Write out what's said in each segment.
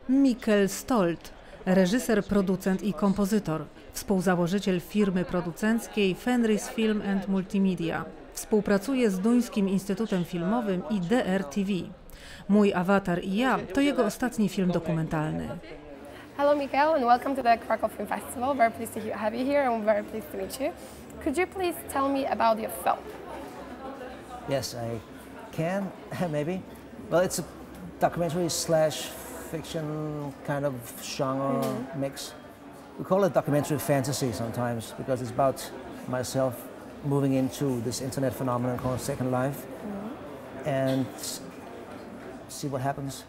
Mikkel Stolt, reżyser, producent i kompozytor, współzałożyciel firmy producenckiej Fenris Film Multimedia. Współpracuje z duńskim Instytutem Filmowym i DRTV. Mój awatar i ja to jego ostatni film dokumentalny. Hello Mikkel and welcome to the Krakow Film Festival. Very pleased to have you here and very pleased to meet you. Could you please tell me about your film? Yes, I can, maybe. Well, it's a documentary slash fiction kind of genre mix. We call it documentary fantasy sometimes because it's about myself moving into this internet phenomenon called Second Life and see what happens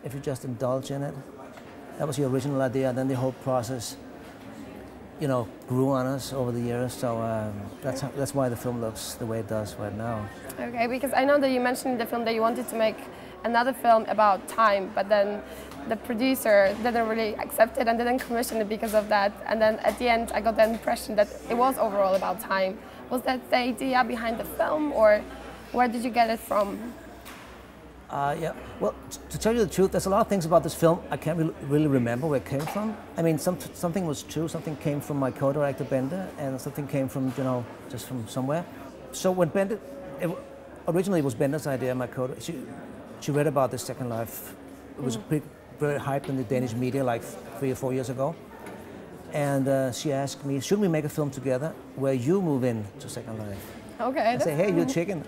if you just indulge in it. That was the original idea, and then the whole process, grew on us over the years. So that's why the film looks the way it does right now. Okay, because I know that you mentioned in the film that you wanted to make another film about time, but then the producer didn't really accept it and didn't commission it because of that. And then at the end, I got the impression that it was overall about time. Was that the idea behind the film, or where did you get it from? Yeah, well, to tell you the truth, there's a lot of things about this film I can't really remember where it came from. I mean, something was true, something came from my co-director Bente, and something came from, just from somewhere. So when Bente, originally it was Bente's idea, my co-director, she read about this Second Life. It was very hyped in the Danish media like 3 or 4 years ago. And she asked me, should we make a film together where you move in to Second Life? Okay. I say, hey, you're chicken.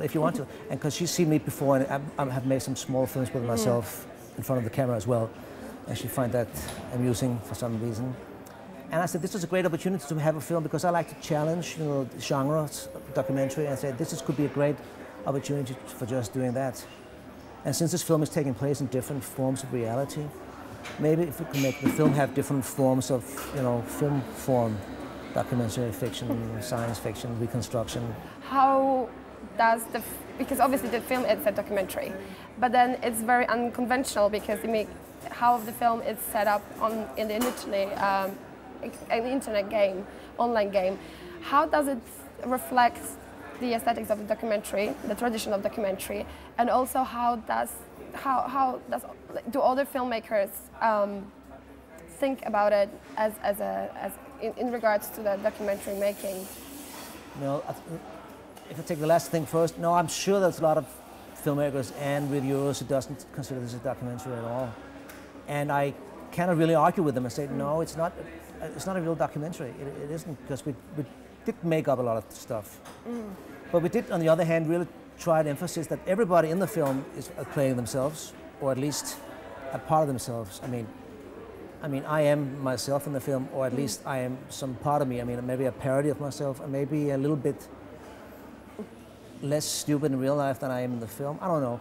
If you want to, and because she's seen me before, and I have made some small films with myself in front of the camera as well, and she finds that amusing for some reason. And I said, this is a great opportunity to have a film because I like to challenge, the genre documentary, and I said, could be a great opportunity for just doing that. And since this film is taking place in different forms of reality, maybe if we can make the film have different forms of, film form. Documentary fiction, science fiction, reconstruction. How does because obviously the film is a documentary, but then it's very unconventional because how the film is set up in the internet game, online game. How does it reflect the aesthetics of the documentary, the tradition of documentary, and also how do other filmmakers think about it in regards to the documentary making? If I take the last thing first, no, I'm sure there's a lot of filmmakers and reviewers who doesn't consider this a documentary at all. And I cannot really argue with them and say, no, it's not a real documentary. It isn't, because we did make up a lot of stuff. But we did, on the other hand, really try to emphasize that everybody in the film is playing themselves, or at least a part of themselves. I mean, I am myself in the film, or at least I am some part of me. I mean, maybe a parody of myself, and maybe a little bit less stupid in real life than I am in the film. I don't know.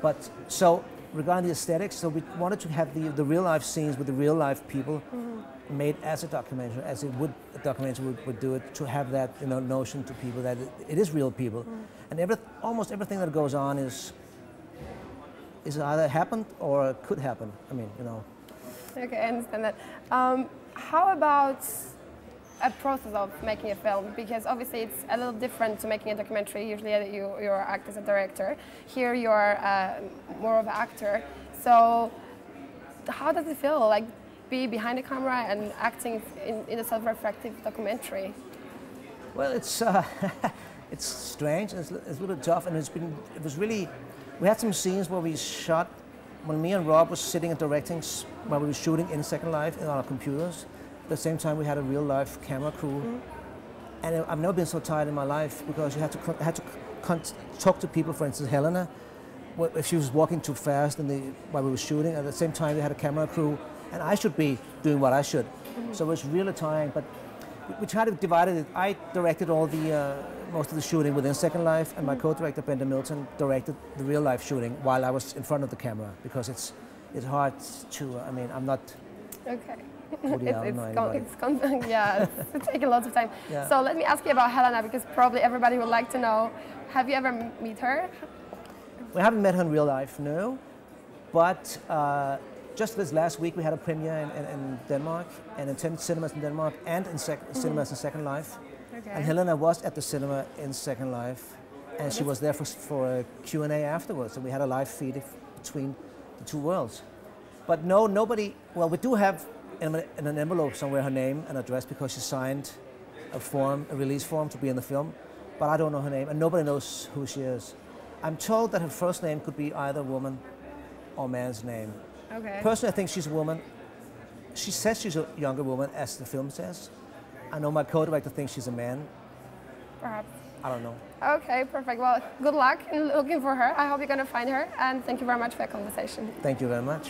But so, regarding the aesthetics, so we wanted to have the real life scenes with the real life people made as a documentary, as a documentary would do it, to have that notion to people that it is real people, and almost everything that goes on is either happened or could happen. I mean, Okay, I understand that. How about a process of making a film? Because obviously it's a little different to making a documentary. Usually you act as a director. Here you are more of an actor. So how does it feel, like be behind the camera and acting in a self-reflective documentary? Well, it's it's strange. It's a little tough, and it was really. We had some scenes where we shot. When me and Rob was sitting and directing, while we were shooting in Second Life on our computers, at the same time we had a real-life camera crew. And I've never been so tired in my life because you had to talk to people. For instance, Helena, if she was walking too fast while we were shooting, at the same time we had a camera crew, and I should be doing what I should. So it was really tiring, but we tried to divide it. I directed all most of the shooting within Second Life, and my co-director Bente Milton directed the real-life shooting while I was in front of the camera, because it's hard to. I mean, I'm not. Okay. It's taking lots of time. Yeah. So let me ask you about Helena, because probably everybody would like to know. Have you ever met her? We haven't met her in real life, no. But just this last week we had a premiere in Denmark, and in 10 cinemas in Denmark, and in cinemas in Second Life. Okay. And Helena was at the cinema in Second Life, and she was there for a Q&A afterwards, and we had a live feed between the two worlds. But no, nobody, well, we do have in an envelope somewhere her name and address because she signed a release form to be in the film, but I don't know her name and nobody knows who she is. I'm told that her first name could be either woman or man's name. Okay. Personally, I think she's a woman. She says she's a younger woman, as the film says. I know my co-director thinks she's a man. Perhaps. I don't know. Okay, perfect. Well, good luck in looking for her. I hope you're going to find her, and thank you very much for your conversation. Thank you very much.